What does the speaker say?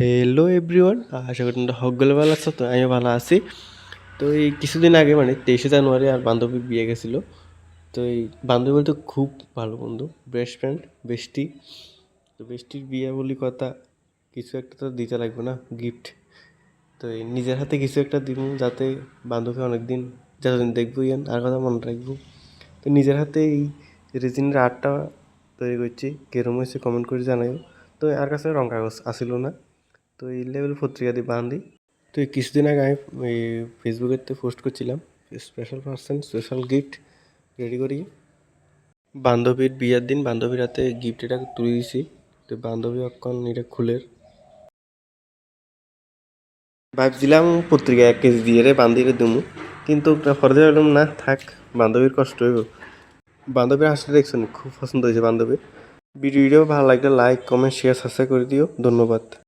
Hello everyone, আশা করি তোমরা সকলে ভালো আছো। তো আমিও ভালো আছি। তো এই কিছুদিন আগে মানে 23শে জানুয়ারি আর বান্ধবীর বিয়ে গেছিলো। তো এই বান্ধবী বলতে খুব ভালো বন্ধু, বেস্ট ফ্রেন্ড, বেস্টি। তো বেস্টির বিয়ে বলি কথা, কিছু একটা তো দিতে লাগবে না, গিফট। তো এই নিজের হাতে কিছু একটা দিব, যাতে বান্ধবী অনেকদিন যতদিন দেখবো ইয়ান আর কথা মনে রাখবো। তো নিজের হাতে এই রেজিনের আর্টটা তৈরি করছি, কেরম হয়েছে কমেন্ট করে জানাইও। তো আর কাছে রং কাগজ আসিল না, তো এই লেভেল পত্রিকা দিয়ে বান্ধি। তো এই কিছুদিন আগে আমি এই ফেসবুকেতে পোস্ট করছিলাম special person special gift ready করি। বান্ধবীর বিয়ের দিন বান্ধবীর হাতে গিফট এটা তুলে দিছি। তো বান্ধবী অক্ষণ এটা খুলে ভাবছিলাম পত্রিকা 1 কেজি দিয়ে রে বান্ধিরে দেবো, কিন্তু পরে ভাবলাম না থাক, বান্ধবীর কষ্ট হইব। বান্ধবীর হাসিটা দেখছেন, খুব পছন্দ হয়েছে বান্ধবীর। ভিডিও ভালো লাগলে লাইক কমেন্ট শেয়ার সাবস্ক্রাইব করে দিও। ধন্যবাদ।